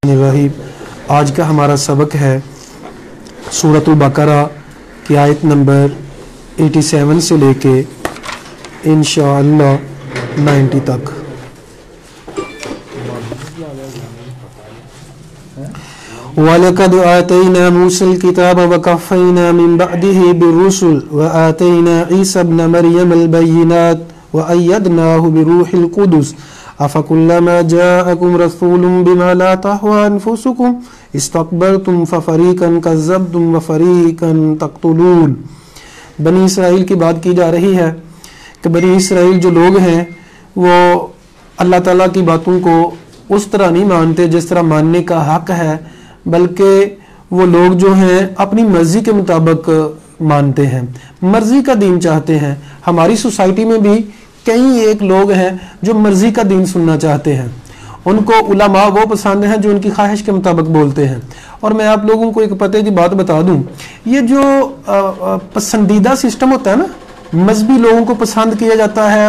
الرحیم۔ آج کا ہمارا سبق ہے سورۃ البقرہ کی آیت نمبر 87 سے لے کے انشاءاللہ 90 تک۔ وَلَقَدْ آتَيْنَا مُوسَى الْكِتَابَ وَقَفَّيْنَا مِن بَعْدِهِ بِالرُّسُلِ وَآتَيْنَا عِيسَى ابْنَ مَرْيَمَ الْبَيِّنَاتِ وَأَيَّدْنَاهُ بِرُوحِ الْقُدُسِ أَفَكُلَّمَا جَاءَكُمْ رَسُولٌ بِمَا لَا تَهْوَىٰ أَنفُسُكُمْ اسْتَكْبَرْتُمْ فَفَرِيقًا كَذَّبْتُمْ وَفَرِيقًا تَقْتُلُونَ۔ بنی اسرائیل کی بات کی جا رہی ہے کہ بنی اسرائیل جو لوگ ہیں وہ اللہ تعالیٰ کی باتوں کو اس طرح نہیں مانتے جس طرح ماننے کا حق ہے، بلکہ وہ لوگ جو ہیں اپنی مرضی کے مطابق مانتے ہیں، مرضی کا دین چاہتے ہیں۔ ہماری سوسائٹی میں بھی کئی ایک لوگ ہیں جو مرضی کا دین سننا چاہتے ہیں، ان کو علماء وہ پسند ہیں جو ان کی خواہش کے مطابق بولتے ہیں۔ اور میں آپ لوگوں کو ایک پتے کی بات بتا دوں، یہ جو پسندیدہ سسٹم ہوتا ہے نا، مذہبی لوگوں کو پسند کیا جاتا ہے،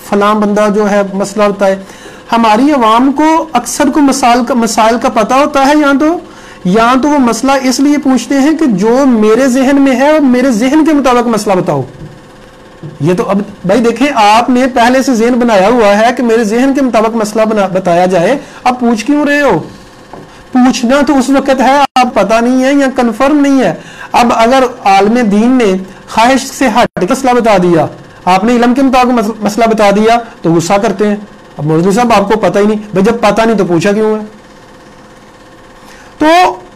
فلاں بندہ جو ہے مسئلہ ہوتا ہے، ہماری عوام کو اکثر کو مسائل کا پتہ ہوتا ہے، یا تو وہ مسئلہ اس لیے پوچھتے ہیں کہ جو میرے ذہن میں ہے اور میرے ذہن کے مطابق مسئلہ بتاؤ۔ یہ تو اب بھائی دیکھیں، آپ نے پہلے سے ذہن بنایا ہوا ہے کہ میرے ذہن کے مطابق مسئلہ بتایا جائے، اب پوچھ کیوں رہے ہو؟ پوچھنا تو اس وقت ہے آپ پتہ نہیں ہے یا کنفرم نہیں ہے۔ اب اگر عالم دین نے خواہش سے ہٹ کے مسئلہ بتا دیا، آپ نے علم کے مطابق مسئلہ بتا دیا تو غصہ کرتے ہیں، اب مولوی صاحب آپ کو پتہ ہی نہیں، بھائی جب پتہ نہیں تو پوچھا کیوں ہے؟ تو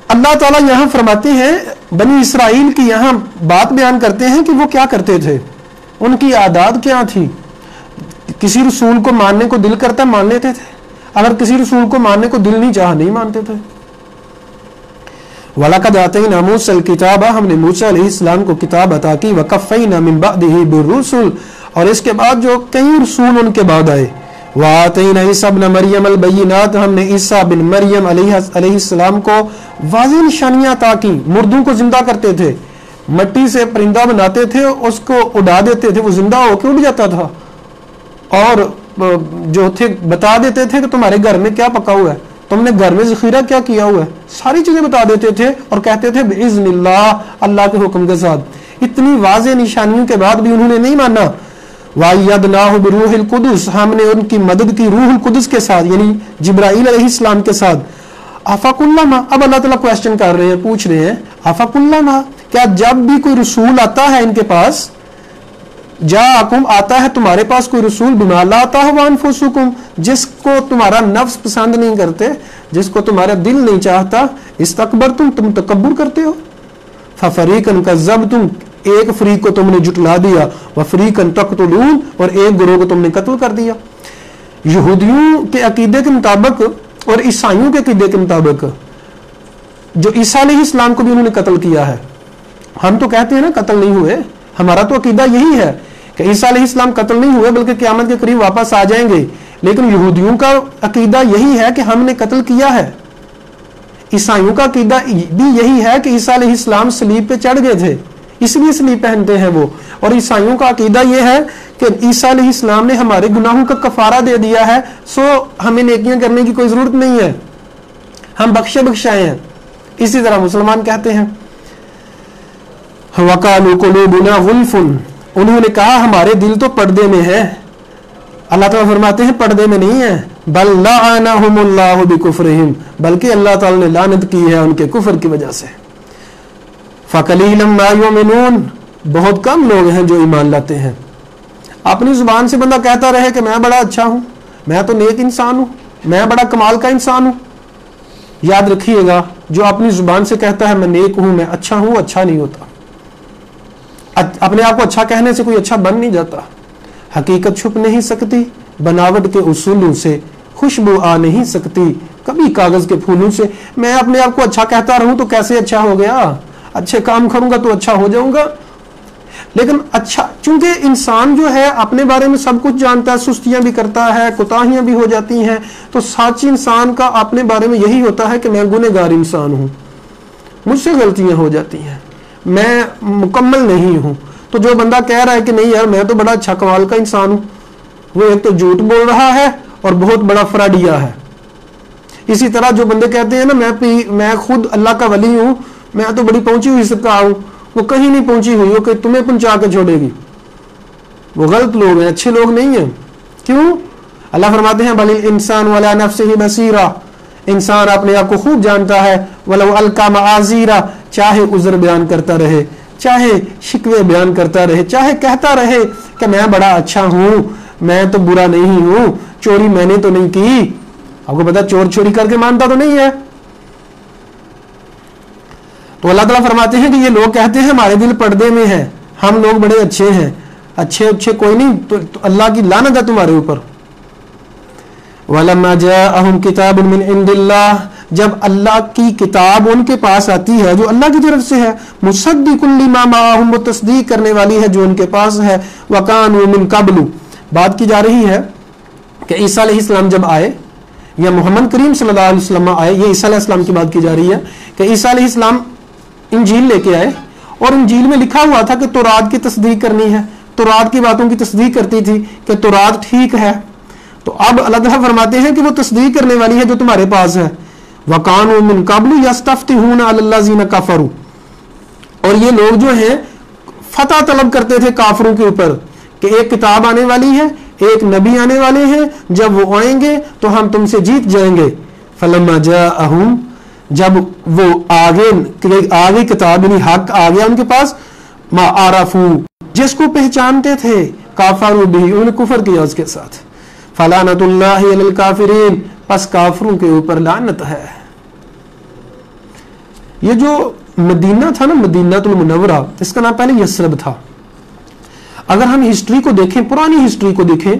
اللہ تعالیٰ یہاں فرماتے ہیں، بنی اسرائیل کی یہاں بات بیان کرتے ہیں کہ وہ کیا کرتے تھے، ان کی عادات کیا تھی۔ کسی رسول کو ماننے کو دل کرتا مان لیتے تھے، اگر کسی رسول کو ماننے کو دل نہیں چاہا نہیں مانتے تھے۔ وَلَقَدْ آتَيْنَا مُوسَى الْكِتَابَ، ہم نے موسیٰ علیہ السلام کو کتاب عطا کی، وَقَفَّيْنَا مِن بَعْدِهِ بِالرُّسُلِ، اور اس کے بعد جو کئی رسول ان کے بعد آئے، وَآتَيْنَا عِيسَى ابْنَ مَرْيَمَ الْبَيِّنَاتِ، ہم نے عیسیٰ بن مریم علیہ السلام کو واضح نشانیاں عطا کی۔ مردوں کو زندہ کرتے تھے، مٹی سے پرندہ بناتے تھے، اس کو اڑا دیتے تھے، وہ زندہ ہو کے اڑ جاتا تھا، اور جو تھے بتا دیتے تھے کہ تمہارے گھر میں کیا پکا ہوا ہے، تم نے گھر میں ذخیرہ کیا کیا ہوا ہے، ساری چیزیں بتا دیتے تھے، اور کہتے تھے بِإِذْنِ اللَّهِ، اللہ کے حکم کے ساتھ۔ اتنی واضح نشانیوں کے بعد بھی انہوں نے نہیں مانا۔ وَأَيَّدْنَاهُ بِرُوحِ الْقُدُسِ، ہم نے ان کی مدد کی روح القدس کے ساتھ، یعنی جبرائیل علیہ السلام کے ساتھ۔ أَفَكُلَّمَا، اب اللہ تعالیٰ کویسچن کر رہے ہیں، پوچھ رہے ہیں، أَفَكُلَّمَا، کیا جب بھی کوئی رسول آتا ہے ان کے پاس، جاءکم، آتا ہے تمہارے پاس کوئی رسول، بما لا تہوی انفسکم، جس کو تمہارا نفس پسند نہیں کرتے، جس کو تمہارا دل نہیں چاہتا، استکبرتم، تم تکبر کرتے ہو، ففریقا کذبتم، ایک فریق کو تم نے جھٹلا دیا، وفریقا تقتلون، اور ایک گروہ کو تم نے قتل کر دیا۔ یہودیوں کے عقیدے کے مطابق اور عیسائیوں کے عقیدے کے مطابق جو عیسیٰ علیہ السلام کو بھی انہوں نے قتل کیا ہے، ہم تو کہتے ہیں نا قتل نہیں ہوئے، ہمارا تو عقیدہ یہی ہے کہ عیسیٰ علیہ السلام قتل نہیں ہوئے بلکہ قیامت کے قریب واپس آ جائیں گے، لیکن یہودیوں کا عقیدہ یہی ہے کہ ہم نے قتل کیا ہے۔ عیسائیوں کا عقیدہ بھی یہی ہے کہ عیسیٰ علیہ السلام صلیب پہ چڑھ گئے تھے، اس لیے صلیب پہنتے ہیں وہ، اور عیسائیوں کا عقیدہ یہ ہے کہ عیسیٰ علیہ السلام نے ہمارے گناہوں کا کفارہ دے دیا ہے، سو ہمیں نیکیاں کرنے کی کوئی ضرورت نہیں ہے، ہم بخشے بخشائے ہیں۔ اسی طرح مسلمان کہتے ہیں، وَقَالُوا قُلُوبُنَا غُلْفٌ، انہوں نے کہا ہمارے دل تو پردے میں ہے۔ اللہ تعالیٰ فرماتے ہیں پردے میں نہیں ہے، بل لعنہم اللہ بکفرہم، بلکہ اللہ تعالیٰ نے لعنت کی ہے ان کے کفر کی وجہ سے۔ فَقَلِيلًا مَا يُؤْمِنُونَ، بہت کم لوگ ہیں جو ایمان لاتے ہیں۔ اپنی زبان سے بندہ کہتا رہے کہ میں بڑا اچھا ہوں، میں تو نیک انسان ہوں، میں بڑا کمال کا انسان ہوں، یاد رکھیے گا جو اپنی زبان سے کہتا ہے میں نیک ہوں، میں اچھا ہوں، اچھا نہیں ہوتا۔ اپنے آپ کو اچھا کہنے سے کوئی اچھا بن نہیں جاتا۔ حقیقت چھپ نہیں سکتی، بناوٹ کے اصولوں سے خوشبو آ نہیں سکتی، کبھی کاغذ کے پھولوں سے۔ میں اپنے آپ کو اچھا کہتا رہوں تو کیسے اچھا ہو گیا؟ اچھے کام کروں گا تو اچھا ہو جاؤں گا، لیکن اچھا، چونکہ انسان جو ہے اپنے بارے میں سب کچھ جانتا ہے، سستیاں بھی کرتا ہے، کوتاہیاں بھی ہو جاتی ہیں، تو سچ انسان کا اپنے بارے میں یہی ہوتا ہے کہ میں گنہگار انسان ہوں، مجھ سے غلطیاں ہو جاتی ہیں، میں مکمل نہیں ہوں۔ تو جو بندہ کہہ رہا ہے کہ نہیں یار میں تو بڑا اچھا کمال کا انسان ہوں، وہ ایک تو جھوٹ بول رہا ہے اور بہت بڑا فراڈیا ہے۔ اسی طرح جو بندے کہتے ہیں نا میں خود اللہ کا ولی ہوں، میں تو بڑی پہنچی ہوئی سکتا ہوں، وہ کہیں نہیں پہنچی ہوئی، وہ کہ تمہیں پہنچا کے چھوڑے گی. وہ غلط لوگ ہیں، اچھے لوگ نہیں ہیں. کیوں؟ اللہ فرماتے ہیں بل الانسان ولا نفسه بصیرہ، انسان اپنے آپ کو خوب جانتا ہے. ولو القى معاذیرا، چاہے عذر بیان کرتا رہے، چاہے شکوے بیان کرتا رہے، چاہے کہتا رہے کہ میں بڑا اچھا ہوں، میں تو برا نہیں ہوں، چوری میں نے تو نہیں کی. آپ کو پتا چور چوری کر کے مانتا تو نہیں ہے. تو اللہ تعالیٰ فرماتے ہیں کہ یہ لوگ کہتے ہیں ہمارے دل پردے میں ہے، ہم لوگ بڑے اچھے ہیں. اچھے کوئی نہیں، تو اللہ کی لعنت ہے تمہارے اوپر. وَلَمَّا جَاءَهُمْ كِتَابٌ مِّنْ عِندِ اللَّهِ، جب اللہ کی کتاب ان کے پاس آتی ہے جو اللہ کی طرف سے ہے، مُصَدِّقٌ لِّمَا مَعَهُمْ، وہ تصدیق کرنے والی ہے جو ان کے پاس ہے. وَكَانُوا مِن قَبْلُ، بات کی جا رہی ہے کہ عیسیٰ علیہ السلام جب آئے یا محمد کریم صلی اللہ علیہ وسلم آئے، یہ عیسیٰ علیہ السلام کی بات کی جا رہی ہے کہ عیسیٰ علیہ السلام انجیل لے کے آئے اور انجیل میں لکھا ہوا تھا کہ تورات کی تصدیق کرنی ہے، تورات کی باتوں کی تصدیق کرتی تھی کہ تورات ٹھیک ہے. تو اب اللہ تعالیٰ فرماتے ہیں کہ وہ تصدیق کرنے والی ہے جو تمہارے پاس ہے. وَكَانُوا مِن قَبْلُ يَسْتَفْتِحُونَ عَلَى الَّذِينَ كَفَرُوا، اور یہ لوگ جو ہیں فتح طلب کرتے تھے کافروں کے اوپر کہ ایک کتاب آنے والی ہے، ایک نبی آنے والے ہیں، جب وہ آئیں گے تو ہم تم سے جیت جائیں گے. فَلَمَّا جَاءَهُمْ، جب وہ آگے کتاب یعنی حق آ گیا ان کے پاس، مَا عَرَفُوا، جس کو پہچانتے تھے، کافروا بِهِ، انہوں نے کفر کیا اس کے ساتھ. فَلَعْنَةُ اللَّهِ عَلَى الْكَافِرِينَ، پس کافروں کے اوپر لعنت ہے. یہ جو مدینہ تھا نا، مدینہ المنورہ، اس کا نام پہلے یثرب تھا. اگر ہم ہسٹری کو دیکھیں، پرانی ہسٹری کو دیکھیں،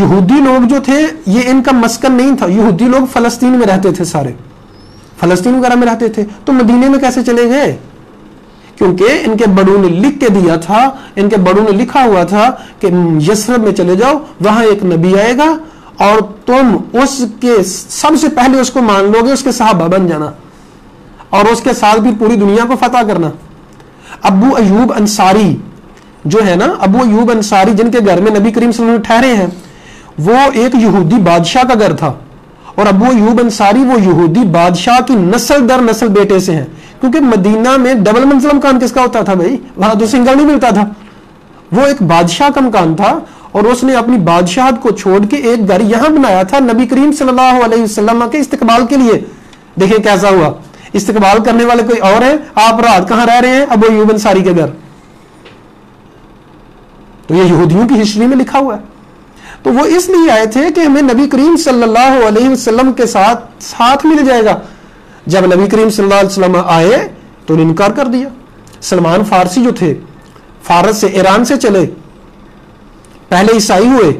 یہودی لوگ جو تھے یہ ان کا مسکن نہیں تھا. یہودی لوگ فلسطین میں رہتے تھے، سارے فلسطین وغیرہ میں رہتے تھے. تو مدینے میں کیسے چلے گئے؟ کیونکہ ان کے بڑوں نے لکھ کے دیا تھا، ان کے بڑوں نے لکھا ہوا تھا کہ یثرب میں چلے جاؤ، وہاں ایک نبی آئے گا اور تم اس کے سب سے پہلے اس کو مان لو گے، اس کے صحابہ بن جانا اور اس کے ساتھ بھی پوری دنیا کو فتح کرنا. ابو ایوب انصاری جو ہے نا، ابو ایوب انصاری جن کے گھر میں نبی کریم صلی اللہ علیہ وسلم ٹھہرے ہیں، وہ ایک یہودی بادشاہ کا گھر تھا. اور ابو ایوب انصاری وہ یہودی بادشاہ کی نسل در نسل بیٹے سے ہیں، کیونکہ مدینہ میں ڈبل منزل مکان کس کا ہوتا تھا بھائی؟ وہاں تو سنگل نہیں ملتا تھا. وہ ایک بادشاہ کا مکان تھا اور اس نے اپنی بادشاہت کو چھوڑ کے ایک گھر یہاں بنایا تھا نبی کریم صلی اللہ علیہ وسلم کے استقبال کے لیے. دیکھیں کیسا ہوا، استقبال کرنے والے کوئی اور ہیں، آپ رات کہاں رہ رہے ہیں؟ ابو ایوب انصاری کے گھر. تو یہ یہودیوں کی ہسٹری میں لکھا ہوا ہے. تو وہ اس لیے آئے تھے کہ ہمیں نبی کریم صلی اللہ علیہ وسلم کے ساتھ مل جائے گا. جب نبی کریم صلی اللہ علیہ وسلم آئے تو انہوں نے انکار کر دیا. سلمان فارسی جو تھے، فارس سے، ایران سے چلے، پہلے عیسائی ہوئے،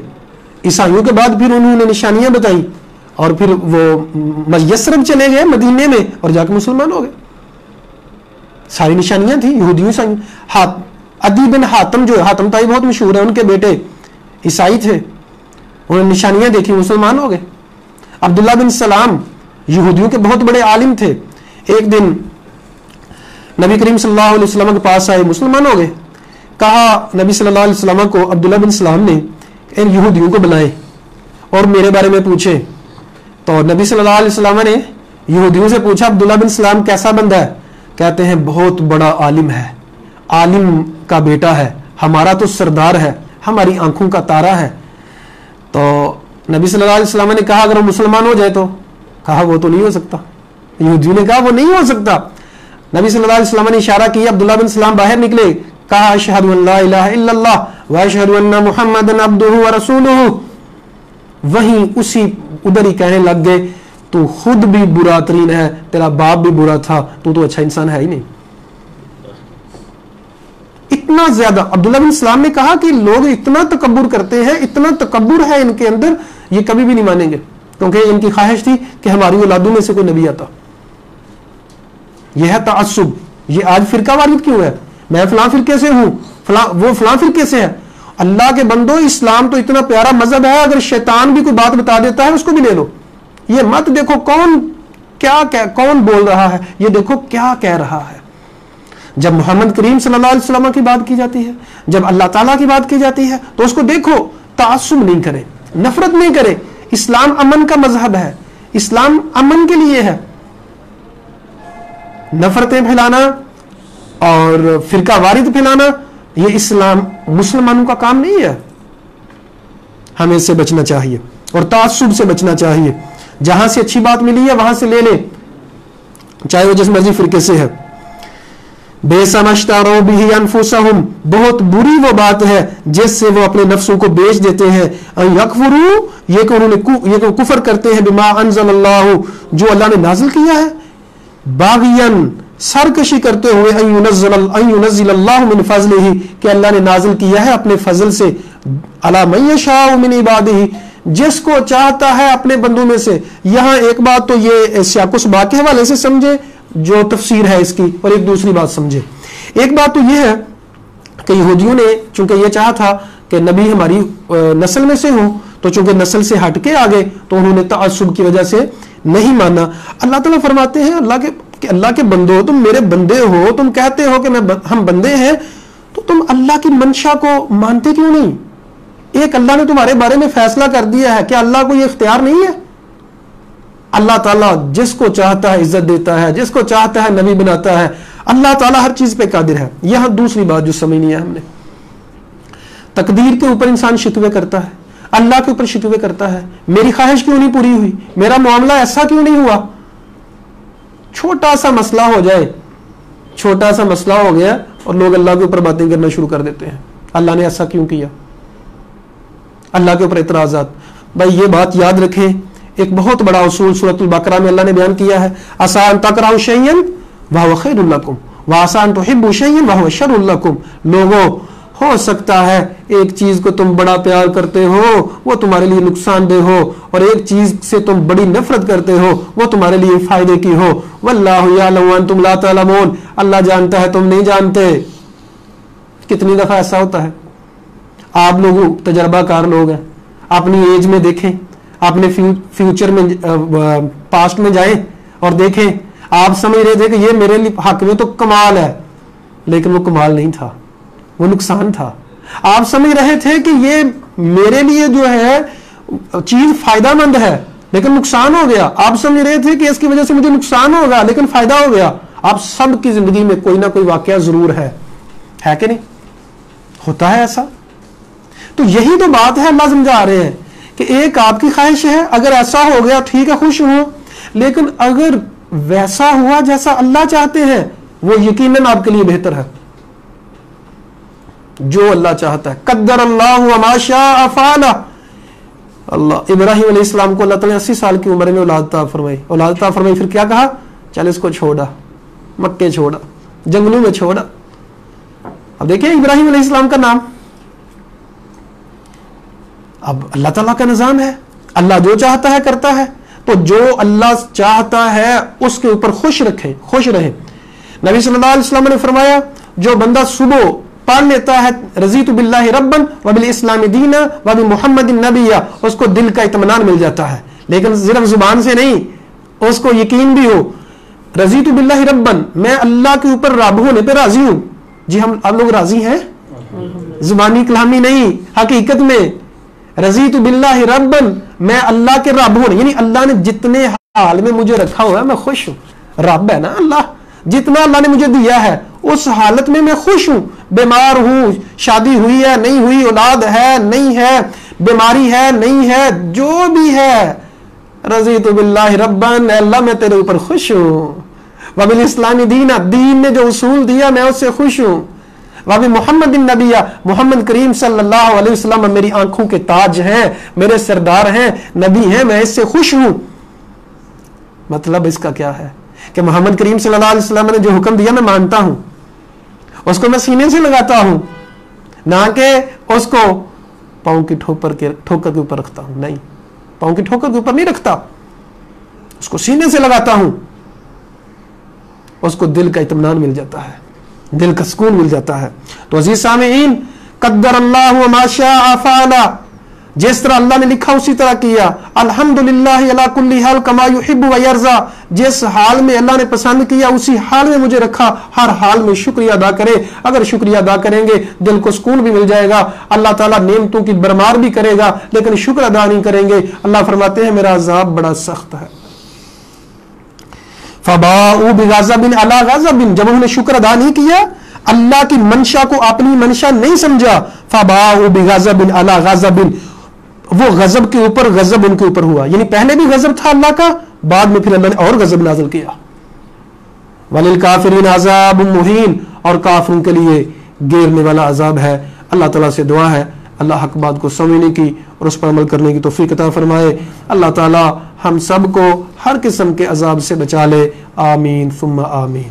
عیسائیوں کے بعد پھر انہوں نے نشانیاں بتائیں اور پھر وہ یثرب چلے گئے مدینے میں اور جا کے مسلمان ہو گئے. ساری نشانیاں تھیں یہودیوں عیسائیوں. عدی بن حاتم جو ہے، حاتم تائی بہت مشہور ہے، ان کے بیٹے عیسائی تھے، انہوں نے نشانیاں دیکھی، مسلمان ہو گئے. عبداللہ بن سلام یہودیوں کے بہت بڑے عالم تھے، ایک دن نبی کریم صلی اللہ علیہ وسلم کے پاس آئے، مسلمان ہو گئے. کہا نبی صلی اللہ علیہ وسلم کو عبداللہ بن سلام نے ان یہودیوں کو بلائے اور میرے بارے میں پوچھے. تو نبی صلی اللہ علیہ وسلم نے یہودیوں سے پوچھا عبداللہ بن سلام کیسا بندہ ہے؟ کہتے ہیں بہت بڑا عالم ہے، عالم کا بیٹا ہے، ہمارا تو سردار ہے، ہماری آنکھوں کا تارا ہے. تو نبی صلی اللہ علیہ وسلم نے کہا اگر وہ مسلمان ہو جائے تو؟ کہا وہ تو نہیں ہو سکتا. یہودیوں نے کہا وہ نہیں ہو سکتا. نبی صلی اللہ علیہ وسلم نے اشارہ کیا، عبداللہ بن سلام باہر نکلے، کہا اشہد ان لا الہ الا اللہ واشہد ان محمدا عبدہ ورسولہ. وہیں اسی ادھر ہی کہنے لگ گئے تو خود بھی برا ترین ہے، تیرا باپ بھی برا تھا، تو اچھا انسان ہے ہی نہیں. اتنا زیادہ عبداللہ بن سلام نے کہا کہ لوگ اتنا تکبر کرتے ہیں، اتنا تکبر ہے ان کے اندر، یہ کبھی بھی نہیں مانیں گے، کیونکہ ان کی خواہش تھی کہ ہماری اولادوں میں سے کوئی نبی آتا. یہ ہے تعصب. یہ آج فرقہ واریت کیوں ہے؟ میں فلاں فرقے سے ہوں، وہ فلاں فرقے سے ہے. اللہ کے بندو، اسلام تو اتنا پیارا مذہب ہے، اگر شیطان بھی کوئی بات بتا دیتا ہے اس کو بھی لے لو. یہ مت دیکھو کون بول رہا ہے، یہ دیکھو کیا کہہ رہا ہے. جب محمد کریم صلی اللہ علیہ وسلم کی بات کی جاتی ہے، جب اللہ تعالیٰ کی بات کی جاتی ہے تو اس کو دیکھو، تعصب نہیں کرے، نفرت نہیں کرے. اسلام امن کا مذہب ہے، اسلام امن کے لیے ہے. نفرتیں پھیلانا اور فرقہ وارد پھیلانا یہ اسلام مسلمانوں کا کام نہیں ہے. ہمیں اس سے بچنا چاہیے اور تعصب سے بچنا چاہیے. جہاں سے اچھی بات ملی ہے وہاں سے لے لے، چاہے وہ جس مرضی فرقے سے ہے. بے سمجھتارو بھی انفسہم، بہت بری وہ بات ہے جس سے وہ اپنے نفسوں کو بیچ دیتے ہیں. یکفروا، یہ کہ انہوں نے کفر کرتے ہیں بما انزل اللہ، جو اللہ نے نازل کیا ہے. باغین، سرکشی کرتے ہوئے ان ينزل اللہ من فضلہ، کہ اللہ نے نازل کیا ہے اپنے فضل سے، علی من یشاء من عبادہ، جس کو چاہتا ہے اپنے بندوں میں سے. یہاں ایک بات تو یہ سیاق و سباق کے حوالے سے سمجھے جو تفسیر ہے اس کی، اور ایک دوسری بات سمجھے. ایک بات تو یہ ہے کہ یہودیوں نے چونکہ یہ چاہا تھا کہ نبی ہماری نسل میں سے ہوں، تو چونکہ نسل سے ہٹ کے آگے تو انہوں نے تعصب کی وجہ سے نہیں مانا. اللہ تعالیٰ فرماتے ہیں اللہ کے بندو، تم میرے بندے ہو، تم کہتے ہو کہ ہم بندے ہیں، تو تم اللہ کی منشا کو مانتے کیوں نہیں؟ ایک اللہ نے تمہارے بارے میں فیصلہ کر دیا ہے، کیا اللہ کو یہ اختیار نہیں ہے؟ اللہ تعالیٰ جس کو چاہتا ہے عزت دیتا ہے، جس کو چاہتا ہے نبی بناتا ہے. اللہ تعالیٰ ہر چیز پہ قادر ہے. یہاں دوسری بات جو سمجھنی ہے ہم نے، تقدیر کے اوپر انسان شکوے کرتا ہے، اللہ کے اوپر شکوے کرتا ہے. میری خواہش کیوں نہیں پوری ہوئی، میرا معاملہ ایسا کیوں نہیں ہوا. چھوٹا سا مسئلہ ہو جائے، چھوٹا سا مسئلہ ہو گیا اور لوگ اللہ کے اوپر باتیں کرنا شروع کر دیتے ہیں، اللہ نے ایسا کیوں کیا، اللہ کے اوپر اعتراضات. بھائی یہ بات یاد رکھیں، ایک بہت بڑا اصول سورۃ البقرہ میں اللہ نے بیان کیا ہے، عسیٰ ان تکرہوا شیئا وہو خیر لکم وعسیٰ ان تحبوا شیئا وہو شر لکم. لوگوں، ہو سکتا ہے ایک چیز کو تم بڑا پیار کرتے ہو وہ تمہارے لیے نقصان دہ ہو، اور ایک چیز سے تم بڑی نفرت کرتے ہو وہ تمہارے لیے فائدے کی ہو. واللہ یعلم وانتم لا تعلمون، اللہ جانتا ہے تم نہیں جانتے. کتنی دفعہ ایسا ہوتا ہے، آپ لوگ تجربہ کار لوگ ہیں، اپنی ایج میں دیکھیں، اپنے فیوچر میں پاسٹ میں جائیں اور دیکھیں. آپ سمجھ رہے تھے کہ یہ میرے لیے حق میں تو کمال ہے، لیکن وہ کمال نہیں تھا، وہ نقصان تھا. آپ سمجھ رہے تھے کہ یہ میرے لیے جو ہے چیز فائدہ مند ہے، لیکن نقصان ہو گیا. آپ سمجھ رہے تھے کہ اس کی وجہ سے مجھے نقصان ہوگا، لیکن فائدہ ہو گیا. آپ سب کی زندگی میں کوئی نہ کوئی واقعہ ضرور ہے کہ نہیں؟ ہوتا ہے ایسا. تو یہی تو بات ہے، اللہ سمجھا رہے ہیں کہ ایک آپ کی خواہش ہے، اگر ایسا ہو گیا ٹھیک ہے، خوش ہوں، لیکن اگر ویسا ہوا جیسا اللہ چاہتے ہیں وہ یقیناً آپ کے لیے بہتر ہے. جو اللہ چاہتا ہے، قدر اللہ وما شاء فعل. اللہ ابراہیم علیہ السلام کو اللہ تعالیٰ 80 سال کی عمر میں اولاد عطا فرمائی. پھر کیا کہا؟ چل اس کو چھوڑا، مکے چھوڑا، جنگلوں میں چھوڑا. اب دیکھیں ابراہیم علیہ السلام کا نام، اب اللہ تعالیٰ کا نظام ہے، اللہ جو چاہتا ہے کرتا ہے. تو جو اللہ چاہتا ہے اس کے اوپر خوش رہے. نبی صلی اللہ علیہ وسلم نے فرمایا جو بندہ صبح پڑھ لیتا ہے رضیت باللہ ربا وبالاسلام دینا وبمحمد نبیا، اس کو دل کا اطمینان مل جاتا ہے. لیکن صرف زبان سے نہیں، اس کو یقین بھی ہو. رضیت باللہ ربا، میں اللہ کے اوپر رب ہونے پہ راضی ہوں. جی ہم آپ لوگ راضی ہیں؟ زبانی کلامی نہیں، حقیقت میں. رضیت باللہ ربا، میں اللہ کے رب ہوں، یعنی اللہ نے جتنے حال میں مجھے رکھا ہوا ہے میں خوش ہوں. رب ہے نا اللہ، جتنا اللہ نے مجھے دیا ہے اس حالت میں میں خوش ہوں. بیمار ہوں، شادی ہوئی ہے نہیں ہوئی، اولاد ہے نہیں ہے، بیماری ہے نہیں ہے، جو بھی ہے، رضیت باللہ ربا، اللہ میں تیرے اوپر خوش ہوں. وبالاسلام دینا، دین نے جو اصول دیا میں اس سے خوش ہوں. وابی محمد النبی، محمد کریم صلی اللہ علیہ وسلم میری آنکھوں کے تاج ہیں، میرے سردار ہیں، نبی ہیں، میں اس سے خوش ہوں. مطلب اس کا کیا ہے کہ محمد کریم صلی اللہ علیہ وسلم نے جو حکم دیا میں مانتا ہوں، اس کو میں سینے سے لگاتا ہوں، نہ کہ اس کو پاؤں کی ٹھوکر کے اوپر رکھتا ہوں. نہیں، پاؤں کی ٹھوکر کے اوپر نہیں رکھتا، اس کو سینے سے لگاتا ہوں. اس کو دل کا اطمینان مل جاتا ہے، دل کا سکون مل جاتا ہے. تو عزیز سامعین، قدر اللہ وما شاء فعل، جس طرح اللہ نے لکھا اسی طرح کیا. الحمدللہ علی کل حال کما یحب و یرضا، جس حال میں اللہ نے پسند کیا اسی حال میں مجھے رکھا. ہر حال میں شکریہ ادا کرے. اگر شکریہ ادا کریں گے دل کو سکون بھی مل جائے گا، اللہ تعالیٰ نعمتوں کی برمار بھی کرے گا، لیکن شکر ادا نہیں کریں گے اللہ فرماتے ہیں میرا عذاب بڑا سخت ہے. فباؤوا بغضب علی غضب، جب انہوں نے شکر ادا نہیں کیا، اللہ کی منشا کو اپنی منشا نہیں سمجھا، فباؤوا بغضب علی غضب، وہ غضب کے اوپر غضب ان کے اوپر ہوا، یعنی پہلے بھی غضب تھا اللہ کا، بعد میں پھر اللہ نے اور غضب نازل کیا۔ وَلِلْكَافِرِينَ عَذَابٌ مُّهِينٌ، اور کافروں کے لیے گیرنے والا عذاب ہے۔ اللہ تعالیٰ سے دعا ہے اللہ حق بات کو سمجھنے کی اور اس پر عمل کرنے کی توفیق عطا فرمائے۔ اللہ تعالیٰ ہم سب کو ہر قسم کے عذاب سے بچا لے، آمین ثم آمین۔